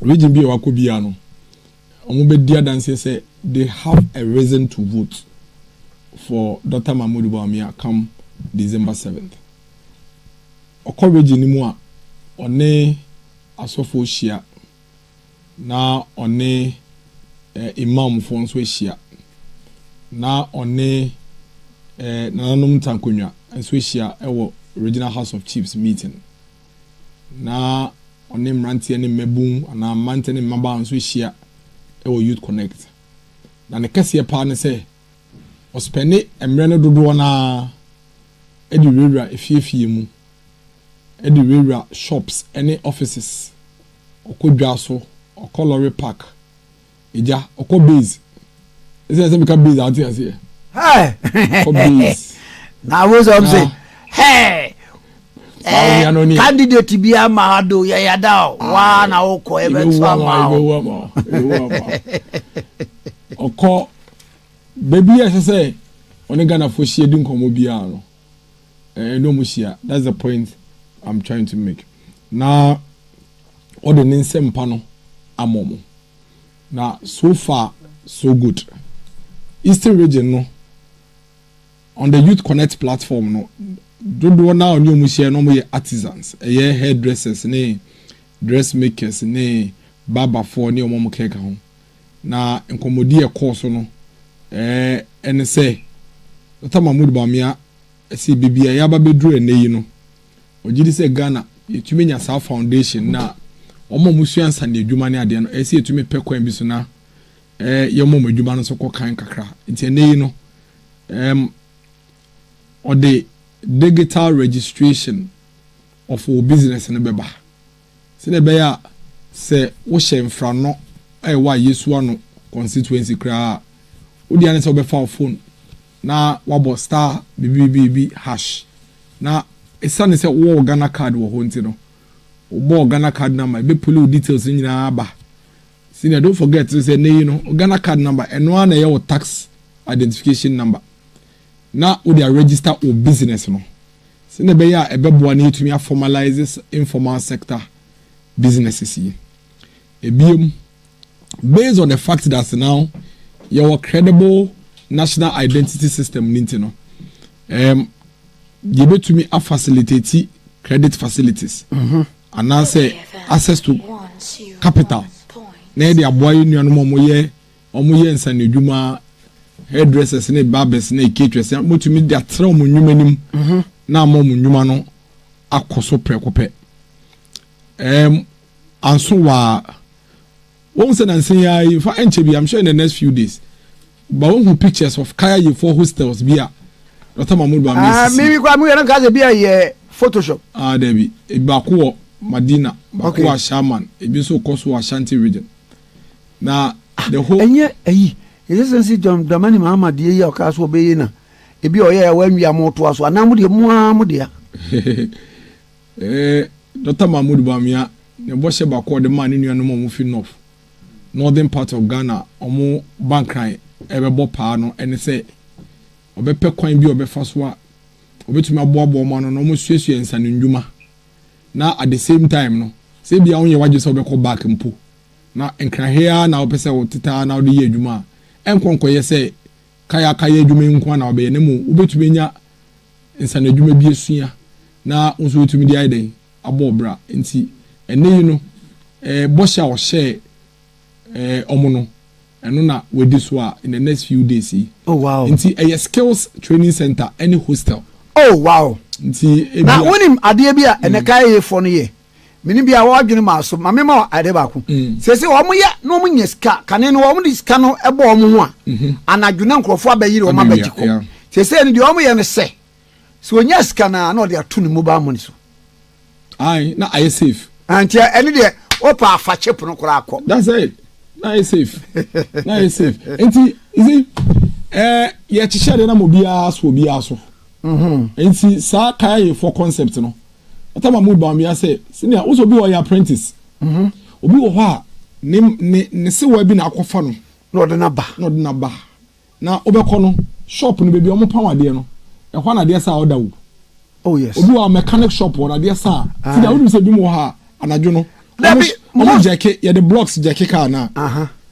region bi wa ko bia no omo be dia dance say they have a reason to vote for Dr. Bawumia come December 7th. Okọ region ni mu a one asofo hia na one imam fo nso hia na one nananum tankonwa nso hia ewo Regional House of Chiefs meeting na one mrantie ne mabun ana mante ne maba nso hia ewo Youth Connect na ne kese pa ne se ospene emre ne dodo na edi rewura efiefie mu edi rewura shops any offices okodwa so okolori park ija okobase ese se bika base ati ase hey okobase na wo so say hey candidate bi amado ya da wa na okọ ebe so ama okọ baby ese say oni Ghana fo hie di nkomo bia no no mu hia. That's the point I'm trying to make. Now all the nsempa no amomo na so far so good. Eastern region no on the Youth Connect platform no dodo na oni mu hia no mo ye artisans hairdressers ne dressmakers ne barber for ne omo keka ho na nkomodi e course no ene say Dr. Bawumia si bibia ya ba bedru eneyi no ogidi se Ghana yetumi nya sa foundation na omo musuansa ne adwuma ne ade no esi yetumi pekwan bi so na yemo adwuma no so kokan kakra nti eneyi no or the digital registration of our business ne beba se ne be ya se wo hemfra no wa Yesu ano constituency kra odi ane se obefa phone na wabo star bibi hash na esane se wo Ghana card wo ho nti no wo Ghana card number be pull details nyina aba senior don't forget to say ne no Ghana card number eno na your tax identification number na wo dey register o business no sene be ya ebeboa na yetumi formalize informal sector businesses yi ebiem based on the fact that now your credible national identity system nintino you bet to me a facilitate credit facilities and now say access to capital na the aboy nuanu momoye omoye nsane adwuma hairdressers ne barbers ne caterers motumi dia tra omunwumanim na amunwuma no akoso prekope anso wa won say nan say ya for enchebi I'm sure in the next few days but when pictures of Kaya for hostels bia Dr. Bawumia maybe kwa mu yana kaze bia ye Photoshop debi ba ko Madina ba ko Shaman ebi so koso Ashanti region na the whole enye ayi yesensi John Dramani Muhammad ye ya ka so be na ebi oye wa nwia moto aso ana mu de mu de ya Dr. Bawumia ne bo she ba ko de man nua no mo fi northern part of Ghana omo bankran ebebo pa no ene se obepe kwan bi obefa so a obetumi aboabo mo no mo suesue nsane ndwuma na at the same time no se bia wonye waje se obekọ back mpo na enkrahia na opese wotita na ode ye adwuma enkonkoye se kaya adwuma nko na obe ne mu obetumi nya nsane adwuma bi esua na nso otumi di aiden abobra nti ene yi no bosha o share omono eno na we this one in the next few days. Oh wow. Nti a skills training center any hostel. Oh wow. Nti na wonim ade bia ene kai ye fo no ye. Mini bia wo adwene ma so ma mema ade ba ko. Se wo ye no mo nya ska kane no wo mo ska no ebo wo mo ho a. Anadwene nkrofo abayire wo ma bagiko. Se ne de wo mo ye ne se. Se onya ska na na ode ato ne mobile money so. Ai na I safe. Anti ene de opa afa chip no kora akọ. That's it. Nice safe. Nice safe. Enti izi ye chishade na mobia so. Enti sa kai for concept no. Atama Bawumia say senior also be your apprentice. Obi wo ho a ne se wa bi na akofa no. No de na ba. Na obekọ no shop no bebi omo pawade no. E ho na de sa order wo. Oh yes. Obi wa mechanic shop or na de sa. Ti da wo se bi mo ha anadwo no. Omo jacke ya the blocks jacke car na.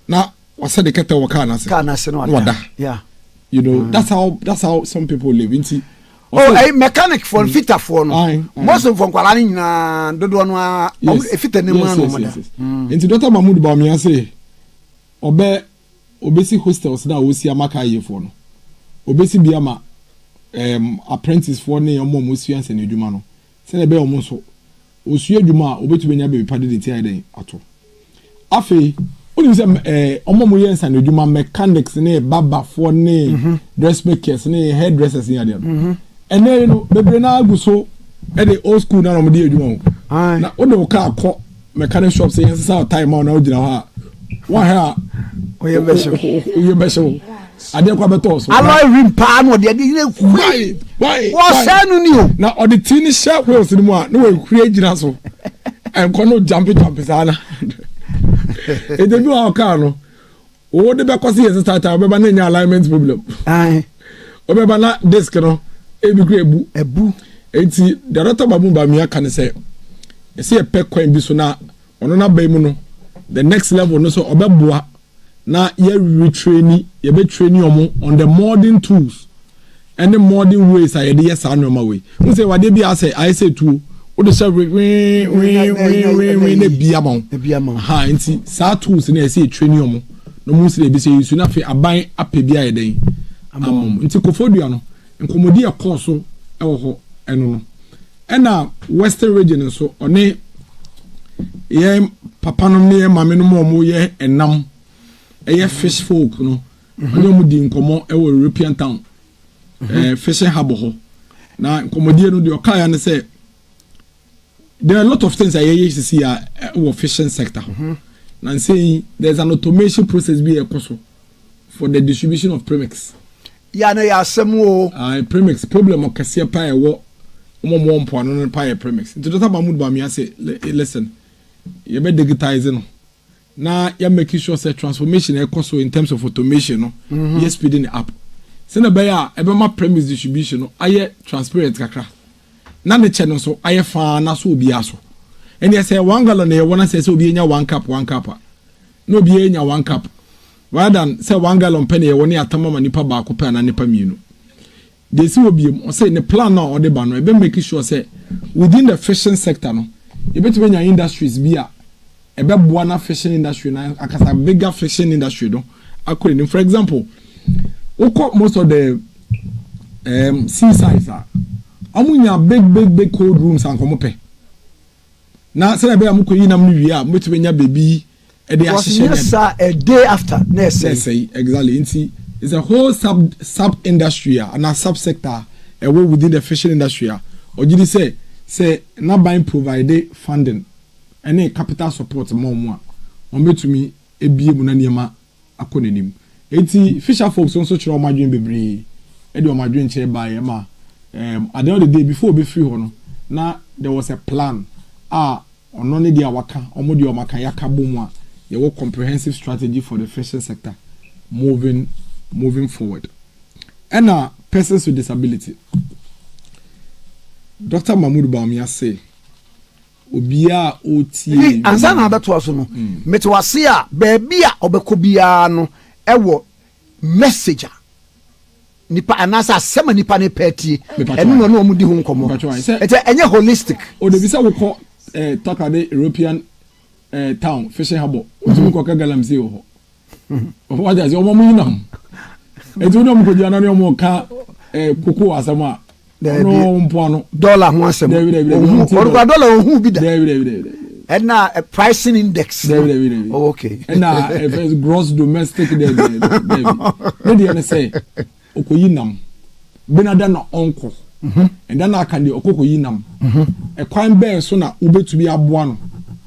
Na wasa de kete wo car na se. Car na se no wada. Yeah. You know, that's how some people live into. Oh, mechanic for fitter for no. Most of from kwala ni nyina dodo no e fitter ne mu no mo da. Into Dr Mahmoud Bawumia say obesi hostels na wosi amaka ye for no. Obesi bia ma apprentice for ne omo mosuanse ne adwuma no. Se na be omo so osu adwuma obetu benya be pade de ti aden ato. Afi oni se omo mo yensa ne adwuma mechanics ne baba for ne dressmakers ne hairdressers ne ade. Ene no bebre na aguso e the old school na no de adwuma ho. Na o de ka akọ mechanic shop say yensa time na o gina ha. Wa ha oye besho ade kwa beto so alloy rim pa no de why wo say no ni o na o de tin share wheels ni mu a no we kure gina so enko no jump sana e de bi o ka no o de be kwase yes start o be ba na nya alignment problem o be ba na disk no e bi kure ebu enti Dr Bawumia kan say e say e pe kwan bi so na ono na ba mu no the next level no so obeboa na ye retraining ye be training omo on the modern tools and the modern ways I dey yes normal way who say wade bi I say too o de say we ne bia ma ha nti sa tools na say training omo no mu say be say you na fe aban apebia ye den nti kofodua no nkomodi e course e wo ho eno no na western region so one ye papa no ne mame no mo ye enam eye fish folk no onye mu di nkomo e wo European town fishing hub ho na nkomodie no de okaya ne say there are a lot of things I see our fishing sector na say there's an automation process be ekoso for the distribution of premix ya na ya asemo premix problem okase pa e wo mo mpo no pa e premix nti Dr Mahmoud Bawumia say listen you be digitizing no na ya make sure say transformation e cost in terms of automation no you speeding it up say na be ya e be ma premise distribution no aye transparent kakra na ne che no so aye fa na so obi aso and you say 1 gallon e wona say obi enya 1 cup no obi enya 1 cup rather than say 1 gallon penny e woni atama ma nipa ba ko pe na nipa mienu they see obi o say ne plan na o de ba no e be make sure say within the fishing sector no you better when your industries be a boa na fishing industry na akasa bigger fishing industry no according for example most of the seasides are amunya big cold rooms and komope na say be amuko yi nam no wi a better when your baby e dey yes sir a day after next say exactly it's a whole sub industry and a sub sector within the fishing industry or did you say na buying provide funding any capital support more on betumi ebie mu na niema akonenim enti fisher folks also chiro omadwen bebre e de omadwen che buy ma at the end of the day before be free ho no na there was a plan ono ne dia waka omodi omaka yaka bomu a ye wo comprehensive strategy for the fishing sector moving forward and persons with disability. Dr Mahmoud Bawumia say obia oti ansa na abeto aso no metwase a baby a obeko bia no ewo messenger nipa anasa sema nipa ne peti enu no omudi ho nkomo ete enye holistic o de bisa wo ko talk about European town fishing hub o ko ka galamsey ho o wa say o mo yinam etu no mo ko jana no mo ka koko asama no mpoano dollar ho asem or dollar ho bi da and na a pricing index okay and na gross domestic there they say okoyinam benada na onko and then aka de okokoyinam e kwan be so na ubetumi aboa no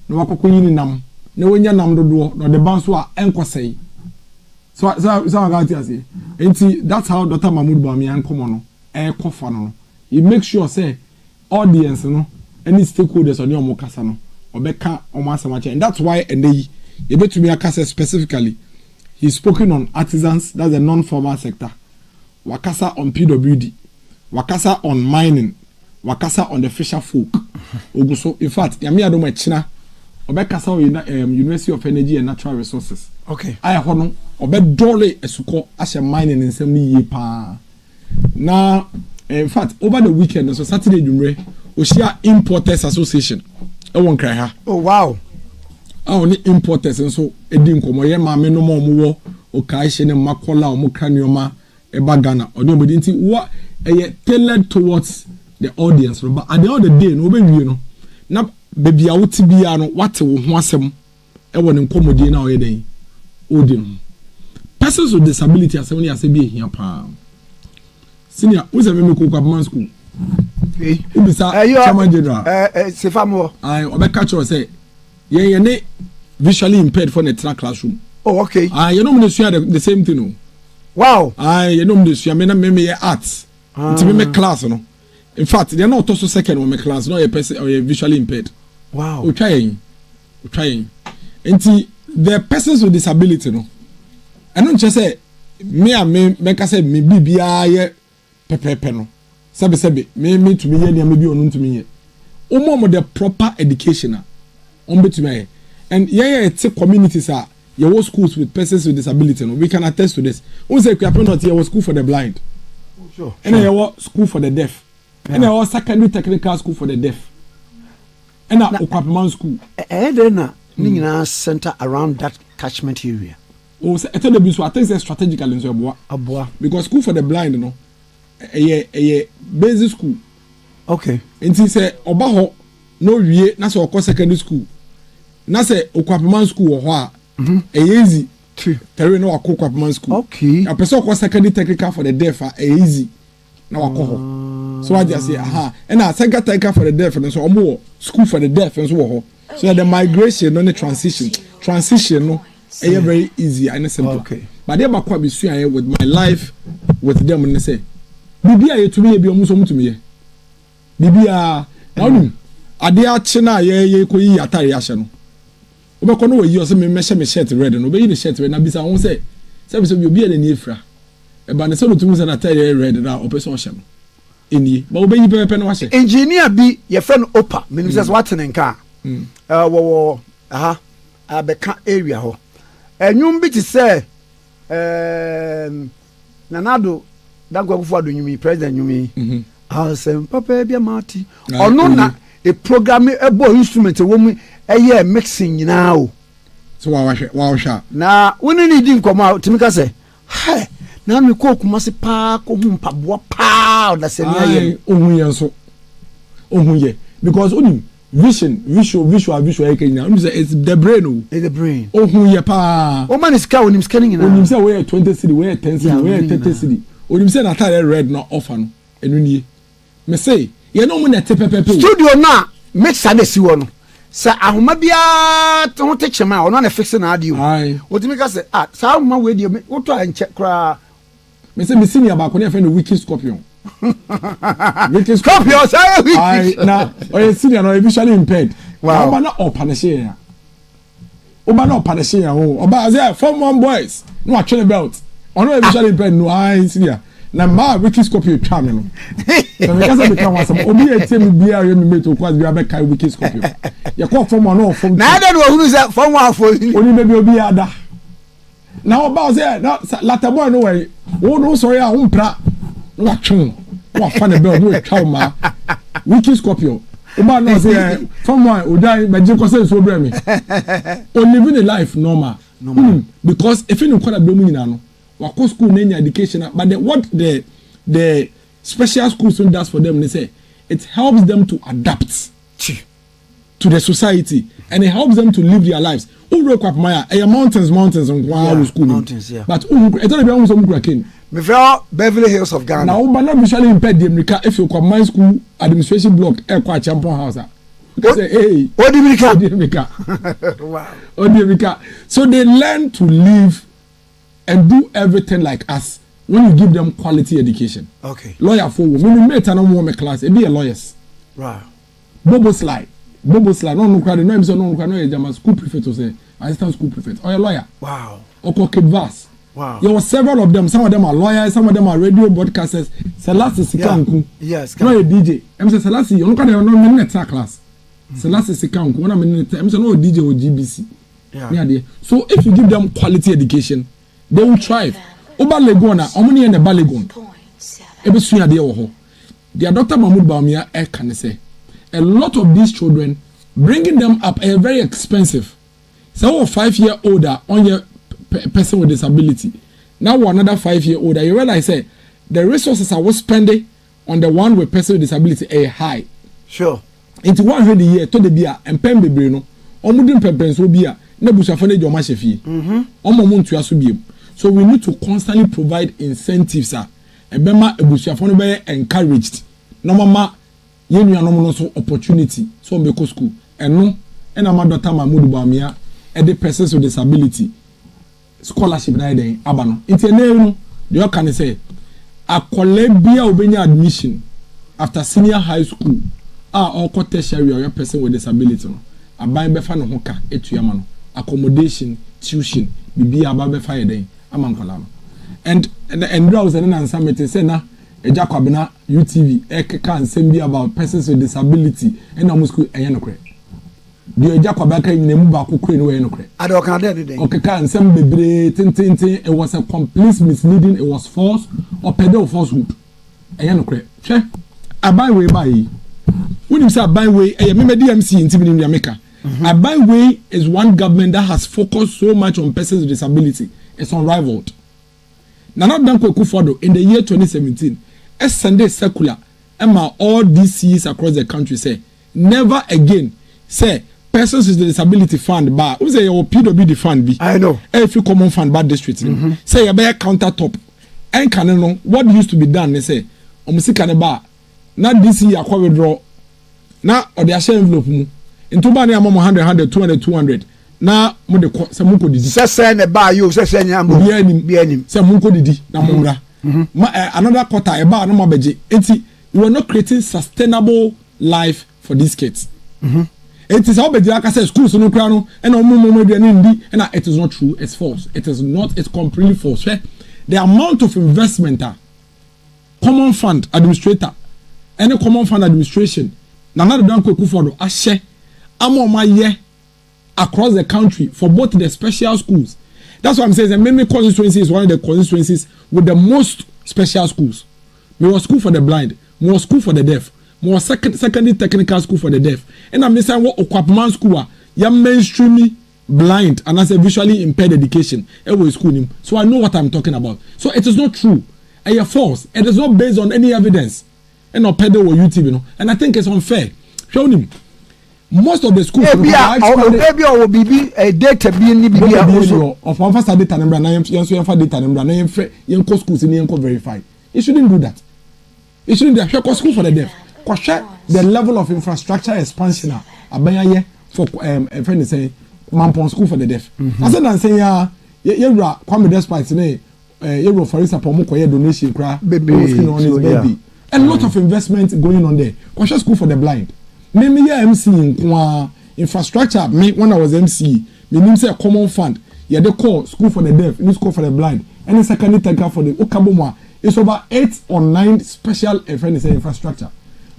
na wakokoyinam na wonya nam dodo no de ban so a enkosei so I got to say enti that's how Dr Mahmoud Bawumia come on kofa no you make sure say audience no any stakeholders on your kasa no obeka omo asamache and that's why and they betumi akasa specifically he's spoken on artisans, that's the non-formal sector, wakasa on PWD, wakasa on mining, wakasa on the fisher folk. Oguso in fact yami adoma china obekasa University of Energy and Natural Resources. Okay. Aya hono obedole esuko ahye mining nsem ni yie pa. Na in fact over the weekend so Saturday dumre Oshia Importers Association e won kran ha. Oh wow. Only importers nso edi nkomo ye ma me no mo wo o kai hye ne makola o mo kranioma e ba Ghana oni obedi nti what tailored towards the audience but at the end of the day no be wie no na baby a wuti bia no wate wo ho asem e won nkomodi na o ye den odi persons with disability asem ni ase bi ehia pa senior we say me ko kwa school ubisa chairman general sefamo ai obeka cho say ye ne visually impaired for the classroom. Oh, okay. You know me the same thing. No? Wow. You know me arts. It's me class, no. In fact, they are not also second on my class, no a person or visually impaired. Wow. We're trying. And the persons with disability, no. I don't just say me make say me bibia pepe no. Sabe me to me here maybe on to me here. Omo the proper education. And it's communities are your schools with persons with disability. No? We can attest to this. We say your school for the blind. Sure. And your school for the deaf. Yeah. And your secondary technical school for the deaf. And our Okwapiman school. Then center around that catchment area. Oh, so I think it's strategical in Aboagye. Because school for the blind, you know, a basic school. Okay. And he said, Obaho, no, we na so secondary school. Na say Okwapiman school or easy terry no Okwapiman school. Okay. A person ko secondary technical for the deaf easy na wako. So I just say aha and a secondary technical for the deaf and so omo school for the deaf and so so the migration no transition no very easy and simple. Okay. But they ba kwa bisu with my life with them and say bibia ye to me bi omo so to me bibia now ade ache na ye ko yi atare ahye no obekọ no we yi o se me mehyɛ me shirt red no be yi the shirt red na bisa won say obi ene ni efra e ba ne se no tumu se na atare red na opeso hye no eni ba obeyi pepe na wahye engineer bi ye friend opa menim say what in nka wo abeka area ho enwum bi ti say nanado dagwagufu adonyumi president nyumi asem papa bia mati ono na a program ebo instrument wo mu eye mixing nyina o so wa hwa na woni ni di nkoma timika say he na me ko kuma se pa ko hu mpaboa pa da se na ye ohun ye so ohun ye because oni visual ekenya oni say it's the brain o it's the brain ohun ye pa o man is ka onim scanning na onim say we 20 cedi we 10 cedi we 30 cedi onim say na tire red na offer no enu nie me say ye no mo na tepepepe studio na mix ade si wo no sa ahoma bia to te chema ono na fix na ade o otimi ka say sa ahoma we die wo to anche kra me say me senior ba ko na fe no wiki scorpion say na o senior no visually impaired wow oba na opanese ya oba say form one boys no atwene belt ono visually impaired no senior na ma wiki scorpion twa me no so me kasa be kan wasam obi etem bia ye me meto kwaz bia be kai wiki scorpion ye ko form one no form na ada no hunu say form one for oni me be obi ada na oba say na latabo no we wo no so ya umpra no atwon wa fa na be no twa ma wiki scorpion oba no say form one odai be je ko say so bra me o living a life normal. Because if you kwala be mu nyina no wako school na education but what the special school soon does for them they say it helps them to adapt to the society and it helps them to live their lives. Uro kwa maya mountains on kwa school mountains yeah but e don't be so mukura ken me feel Beverly Hills of Ghana now but not visually impaired them if you kwa my school administration block e kwa champion house say hey Odimika wow Odimika so they learn to live and do everything like us when you give them quality education. Okay. Lawyer for women, mate and no class, it be a lawyers. Right. Bobo slide, no crowd, no no school prefect to say, assistant school prefect, or a lawyer. Wow. Or Vast. Wow. There were several of them, some of them are lawyers, some of them are radio broadcasters. Selassie Sikanku. Yes. No a DJ. I'm saying Selassie, you look at no class. So last is account. One minute, I'm saying no DJ or GBC. Yeah. So if you give them quality education, they will thrive. Oba Legona, omni and the Balegon. Ebe suya de oho. Dear Dr. Bawumia can say a lot of these children, bringing them up are very expensive. So 5-year older on your person with disability. Now another 5-year older. You realize say the resources I was spending on the one with person with disability are high. Sure. Into 100 year to the beer and pen baby no. Omudin pepens will be a nebusa for the Joma Shefi. So we need to constantly provide incentives. Ebema ebusia for be encouraged. No mama yenu ya no so opportunity so make school. Eno ena ma Dr Bawumia the persons with disability scholarship na den aba no. Nti na no the can say akole bia obenya admission after senior high school or tertiary or person with disability no. Aban be fa no ho ka etuyama no. Accommodation, tuition, bibi aba be fa den amankola no. And browse and answer me say na eja kwabena UTV can send me about persons with disability and almost school enokre. The eja kwabaka nyinemu ba kokore no enokre. Ado kan dey dey. Okay can send bebre tin it was a complete misleading, it was false or pedo falsehood. Enokre. Hwe aban we buy. When you say aban we me DMC intimi in America. Aban we is one government that has focused so much on persons with disability. It's unrivaled. Nana Danko Kufodo in the year 2017, Sunday circular, all DCs across the country say, never again say persons with disability fund bar. Who say your PWD fund be? I know. If you common fund bar district, say your bear countertop. And can know what used to be done? They say, Omusika bar. Now DC akwa withdraw. Now or the share envelope mu. Into bani among 100, 200, 200. Na mo de se mo ko didi se ne ba yo se nyambo bi anim se mo ko didi na mo mra another quarter e ba no mo beje enti we are not creating sustainable life for these kids enti se obeje aka say schools no kra no e na mo de ni ndi e na it is not true, it's false, it's completely false. The amount of investment common fund administrator any common fund administration na na don ko Kufodo a share amoma ye across the country for both the special schools. That's why I'm saying the Mimi constituency is one of the constituencies with the most special schools. More school for the blind, more school for the deaf, more secondary technical school for the deaf. And I'm saying what Okwapman school ya mainstream blind and as a visually impaired education. School. So I know what I'm talking about. So it is not true. And you're false. It is not based on any evidence. And not pedal or YouTube, you know. And I think it's unfair. Show him. Most of the schools maybe or bibi data be ni bibi also of one first data number na yenso data number na yenko schools ni yenko verify. It shouldn't do that. It shouldn't do that. School for the deaf. Kwahwe the level of infrastructure expansion abanya for friend say Mampon school for the deaf. I said and say ya Kwame despite ne you for example mo koye donation kra baby. A lot of investment going on there. Kwahwe school for the blind. Me MC in infrastructure. Me when I was MC, me name say a common fund. Yeah, they call school for the deaf, new school for the blind, and the secondary technical for the Okabomwa. It's over 8 or 9 special infrastructure.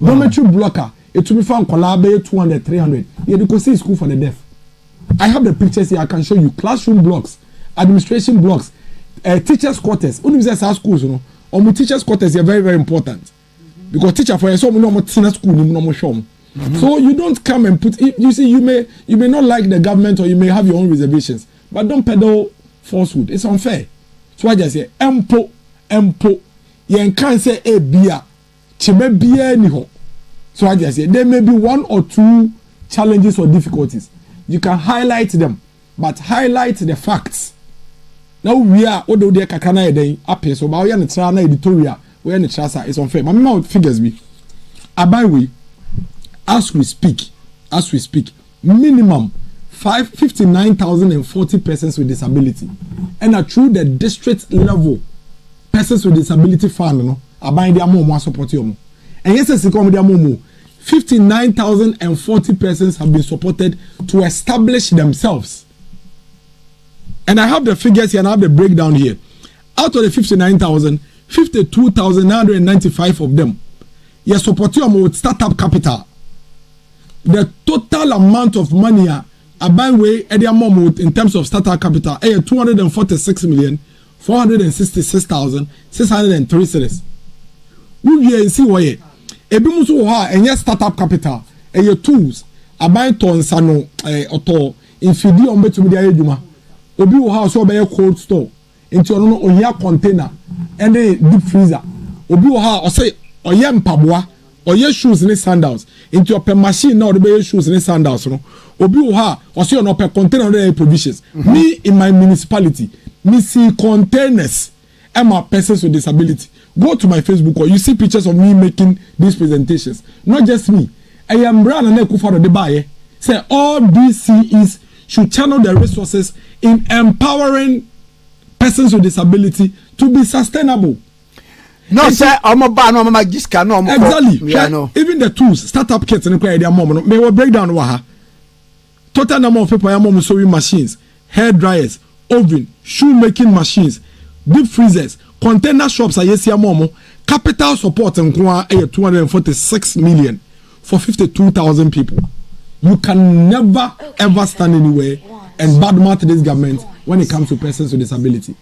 Dormitory blocker. It will be found collaborate 200, 300. Yeah, they could see school for the deaf. I have the pictures here. I can show you classroom blocks, administration blocks, teachers' quarters. Only say schools, you know, or teachers' quarters are very, very important because teacher for so many more school, no more show. So you don't come and put. You see, you may not like the government or you may have your own reservations, but don't peddle falsehood. It's unfair. So I just say, empo. You can't say a beer, chebe beer ni ho. So I just say there may be 1 or 2 challenges or difficulties. You can highlight them, but highlight the facts. Now we are odo de kakana eden ape so ba we na tra na editorial we na tra sa. It's unfair. My mouth figures me. Abai as we speak, minimum 59,040 persons with disability, and through the district level, persons with disability fund, no, abide their more support you. And yes, it's come their more. 59,040 persons have been supported to establish themselves. And I have the figures here and I have the breakdown here. Out of the 59,000, 52,995 of them, you support you with startup capital. the total amount of money aban way edia mom in terms of startup capital 246,466,603 cedis. We see why ebi mu so ha enye startup capital tools aban tonsa no oto infidi on betumi dia adwuma obi wo ha so be cold store enti ono no ohia container and deep freezer obi wo ha o say oye mpaboa oye shoes ne sandals into your machine now the be shoes ne sandals no obi wo ha o say no per container no provisions. Me in my municipality me see containers and my persons with disability. Go to my Facebook or you see pictures of me making these presentations. Not just me. I am Brian and Ekufado de Baye. Say all DCEs should channel their resources in empowering persons with disability to be sustainable. No, sir, I'm a ban on my discount. No, exactly. Yeah, no. Even the tools, startup kits, and their mom. May we break down waha. Total number of people are mom sewing machines, hair dryers, oven, shoe making machines, deep freezers, container shops. I yes, momo. Capital support and 246 million for 52,000 people. You can never ever stand anywhere and badmouth this government when it comes to persons with disability.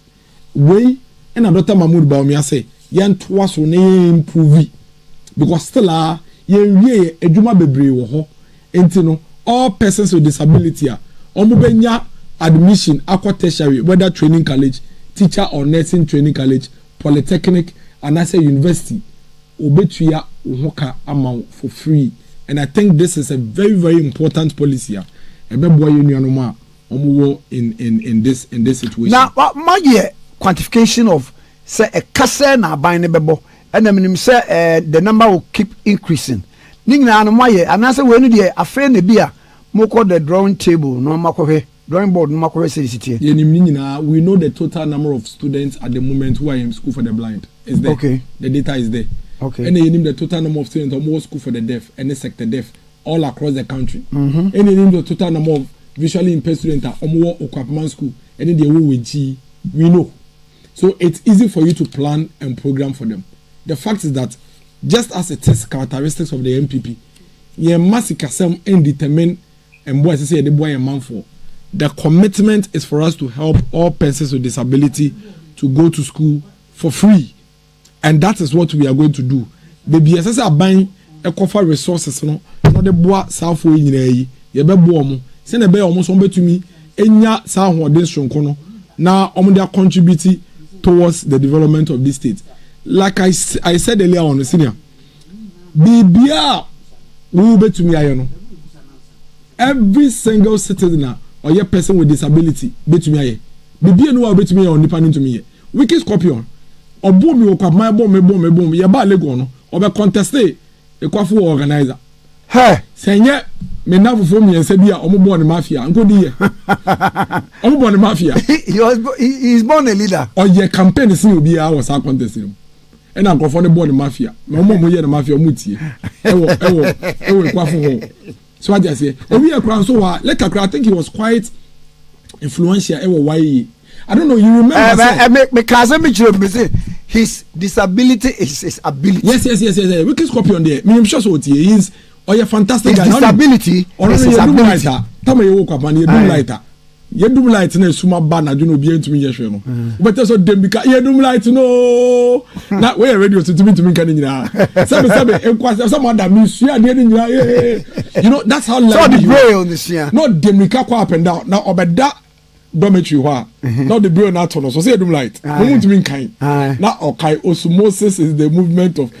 We and Dr. Bawumia say. Yan twas so ne improve because still ye edwuma bebre wo ho enti no all persons with disability omo benya admission akwa tertiary whether training college, teacher or nursing training college, polytechnic and I say university obetua hoka amount for free. And I think this is a very, very important policy in this situation. Now my quantification of say a kase na aban ne bebo and I say the number will keep increasing. Ningna no maye and I say we no dey afa na bia moko the drawing table no makohwe drawing board no makohwe city. We know the total number of students at the moment who are in school for the blind is there. Okay. The data is there. Okay. And you name the total number of students or more school for the deaf and the sector deaf all across the country. And you name the total number of visually impaired students or more Okwapman school and then they will with G. We know. So it's easy for you to plan and program for them. The fact is that just as it is characteristics of the MPP, you must determine and what I say the boy a man for. The commitment is for us to help all persons with disability to go to school for free. And that is what we are going to do. Baby, as I buying a cover resources, no, not the boy south way in a ye be boom. Send a bear almost on to me, enya sound or this shonkono. Now, they are contributing towards the development of this state. Like I said earlier on, senior, Bibia will be to me, I know. Every single citizen or your person with disability, be to me, Bibia no be to me or depending to me. Wicked Scorpion. Or boom, you come my boom, ya ba legono, or be contested a coffee organizer. Hey, say, me never for me and say, be a born mafia, and go dear. Born mafia. He's born a leader. Or your campaign is will be our contesting. And I'm going for the born mafia. My mom will hear the mafia muti. So I just say, oh, we are crown so let I think he was quite influential. Why? I don't know. You remember? His disability is his ability. Yes. We can Scorpion there. Me, I'm sure so. He is. Oh, you're fantastic. His disability. Or his ability. Tell you woke up and you do lighter. You do light in a summa banner. You know, be into me, yes, but that's what them because you do light. No, not where radio to me can you know. Someone that means you are getting you know, that's how so the braille on this year. Not them up and down. Now, about that. Dormitory not the brain at all. So say them light. No to mean kind. Now okay, osmosis is the movement of